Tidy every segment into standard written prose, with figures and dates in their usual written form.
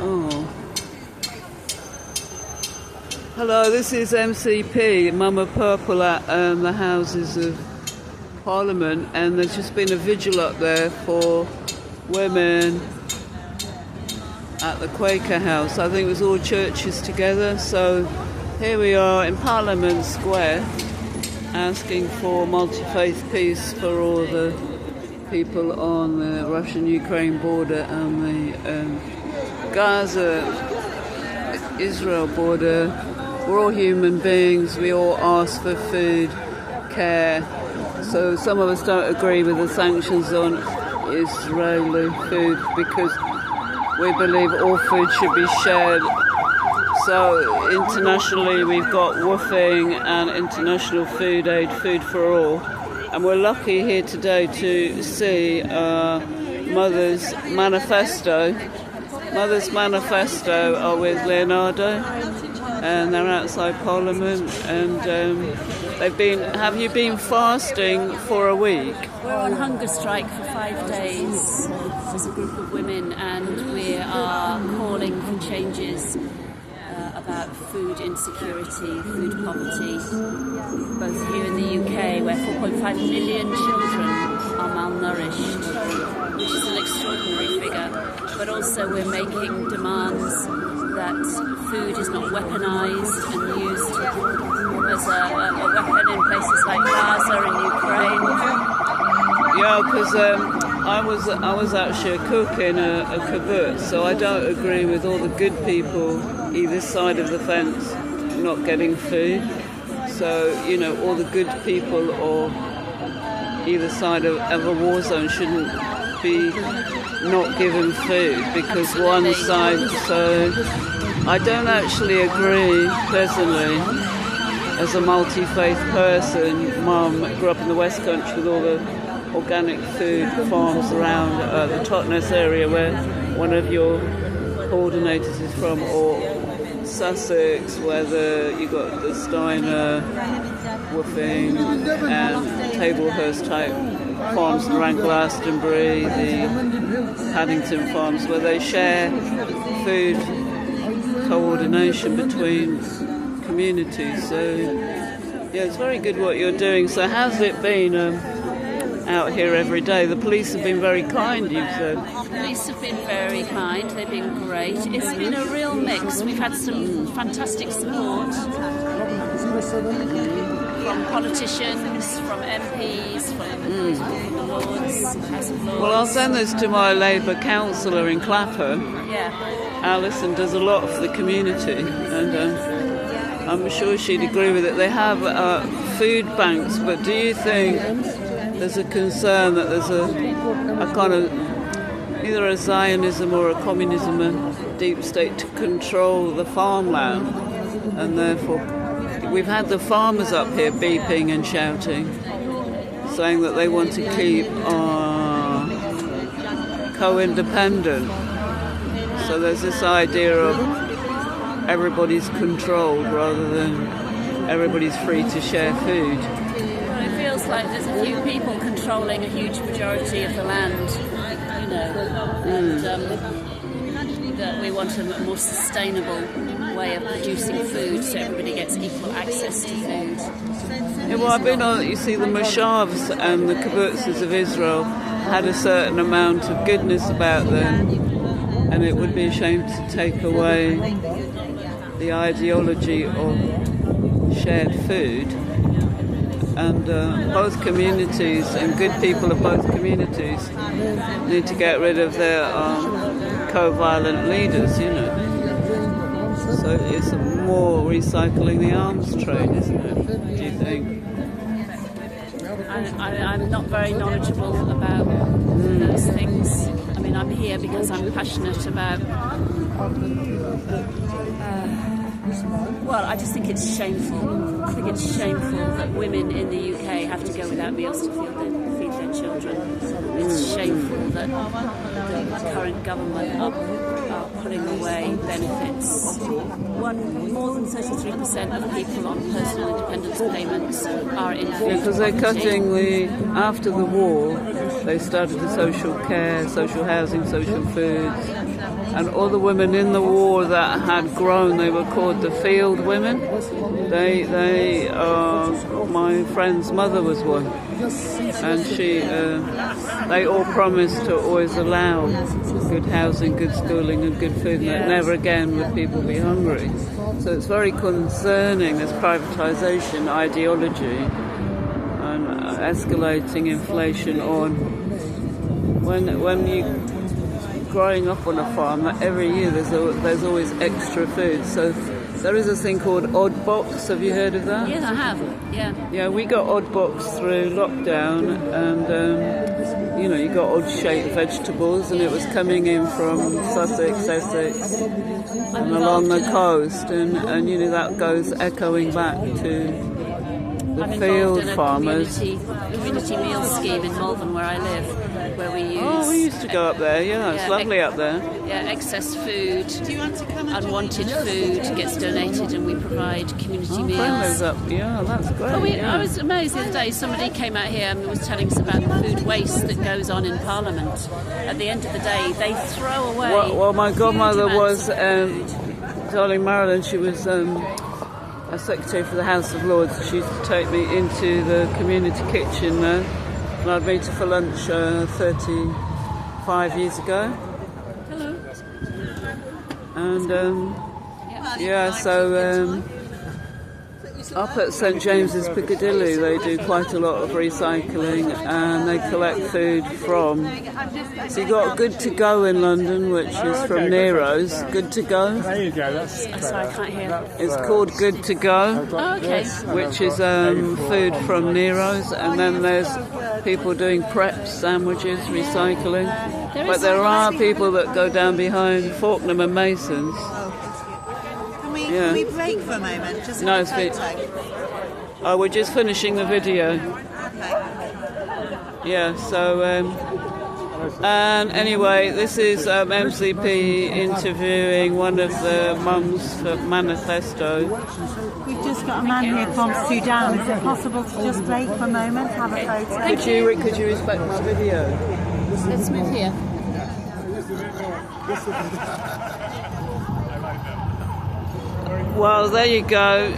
Oh. Hello, this is MCP, Mama Purple at the Houses of Parliament, and there's just been a vigil up there for women at the Quaker House. I think it was all churches together, so here we are in Parliament Square asking for multi-faith peace for all the people on the Russian-Ukraine border and the Gaza-Israel border. We're all human beings, we all ask for food, care. So some of us don't agree with the sanctions on Israeli food because we believe all food should be shared. So internationally we've got WWOOFing and International Food Aid, Food for All. And we're lucky here today to see Mother's Manifesto. Mother's Manifesto are with Leonardo, and they're outside Parliament. And have you been fasting for a week? We're on hunger strike for 5 days as a group of women, and we are calling for changes about food insecurity, food poverty, both here in the UK, where 4.5 million children are malnourished, which is an extraordinary figure, but also we're making demands that food is not weaponised and used as a weapon in places like Gaza and Ukraine. Yeah, because I was actually a cook in a kibbutz, so I don't agree with all the good people either side of the fence not getting food. So, all the good people or either side of a war zone shouldn't be not given food because one side. So I don't actually agree personally as a multi-faith person. Mum grew up in the West Country with all the organic food farms around the Totnes area where one of your coordinators is from, or Sussex, where you got the Steiner, WWOOFing and Tablehurst type farms around Glastonbury, the Paddington farms, where they share food coordination between communities. So yeah, it's very good what you're doing. So how's it been out here every day? The police have been very kind, you've said. The police have been very kind, they've been great. It's been a real mix. We've had some fantastic support from politicians, from MPs, from the Lords, House of Lords. Well, I'll send this to my Labour councillor in Clapham. Yeah. Alison does a lot for the community, and I'm sure she'd agree with it. They have food banks, but do you think there's a concern that there's a kind of either a Zionism or a communism and deep state to control the farmland, and therefore we've had the farmers up here beeping and shouting, saying that they want to keep co-independent. So there's this idea of everybody's controlled rather than everybody's free to share food. It feels like there's a few people controlling a huge majority of the land, and that we want a more sustainable way of producing food so everybody gets equal access to food. Yeah, well, I've been on, you see, the moshavs and the kibbutzes of Israel had a certain amount of goodness about them, and it would be a shame to take away the ideology of shared food. And both communities and good people of both communities need to get rid of their co-violent leaders, So it's more recycling the arms trade, isn't it? Do you think? I'm not very knowledgeable about those things. I mean, I'm here because I'm passionate about... Well, I just think it's shameful. I think it's shameful that women in the UK have to go without meals to feed their children. It's shameful that the current government are pulling away benefits. More than 33% of people on personal independence payments are in food Because they're poverty. cutting after the war, they started the social care, social housing, social foods. And all the women in the war that had grown, they were called the field women. They my friend's mother was one. And they all promised to always allow good housing, good schooling and good food, and that never again would people be hungry. So it's very concerning, this privatisation ideology and escalating inflation on. When you growing up on a farm, every year there's always extra food. So there is a thing called Odd Box. Have you heard of that? Yes, I have. Yeah. Yeah, we got Odd Box through lockdown, and you got odd-shaped vegetables, and it was coming in from Sussex, Essex, and along the coast, and that goes echoing back to the I'm field involved in a farmers. community meal scheme in Malvern, where I live, where we use. Oh, we used to go up there. Yeah, it's lovely up there. Yeah, excess food, unwanted food gets donated, and we provide community meals. Friend up. Yeah, that's great. I was amazed the other day. Somebody came out here and was telling us about the food waste that goes on in Parliament. At the end of the day, they throw away. Well, my godmother huge was, amounts of food. darling Marilyn. She was a secretary for the House of Lords. She used to take me into the community kitchen there, and I'd meet her for lunch 35 years ago. Hello. And so up at St James's Piccadilly they do quite a lot of recycling, and they collect food from. So you got Good to Go in London, which is from Nero's. Good to Go. There you go. That's Sorry, I can't hear. It's called Good to Go, Oh, okay. which is food from Nero's, and then there's people doing prep sandwiches, recycling. But there are people that go down behind Faulkner and Masons. Can we break for a moment? Just No, have it's a been- photo. Oh, we're just finishing the video. Yeah, so and anyway, this is MCP interviewing one of the mums for Manifesto. We've just got a man here from Sudan. Is it possible to just break for a moment, have a photo? Could you respect my video? Let's move here. Well, there you go.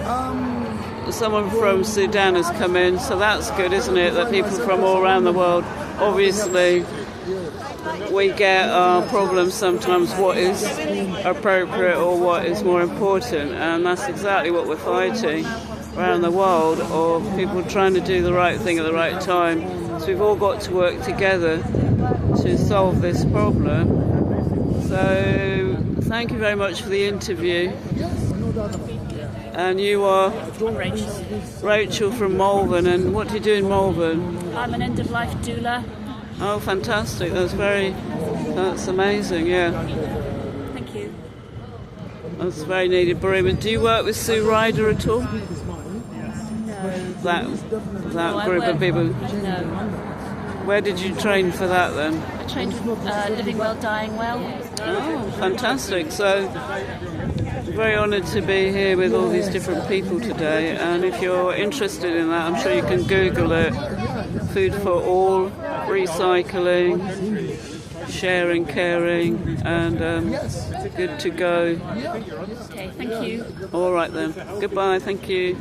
Someone from Sudan has come in, so that's good, isn't it? That people from all around the world, obviously, we get our problems sometimes, what is appropriate or what is more important, and that's exactly what we're fighting around the world, of people trying to do the right thing at the right time. So we've all got to work together to solve this problem. So thank you very much for the interview. And you are Rachel from Malvern. And what do you do in Malvern? I'm an end-of-life doula. Oh, fantastic! That's amazing. Yeah, Thank you. that's very needed bereavement. Do you work with Sue Ryder at all? That I group of work- people. No. Where did you train for that then? I trained with Living Well, Dying Well. Oh, fantastic! So, very honoured to be here with all these different people today. And if you're interested in that, I'm sure you can Google it. Food for all, recycling, sharing, caring, and Good to Go. Okay, thank you. All right then. Goodbye. Thank you.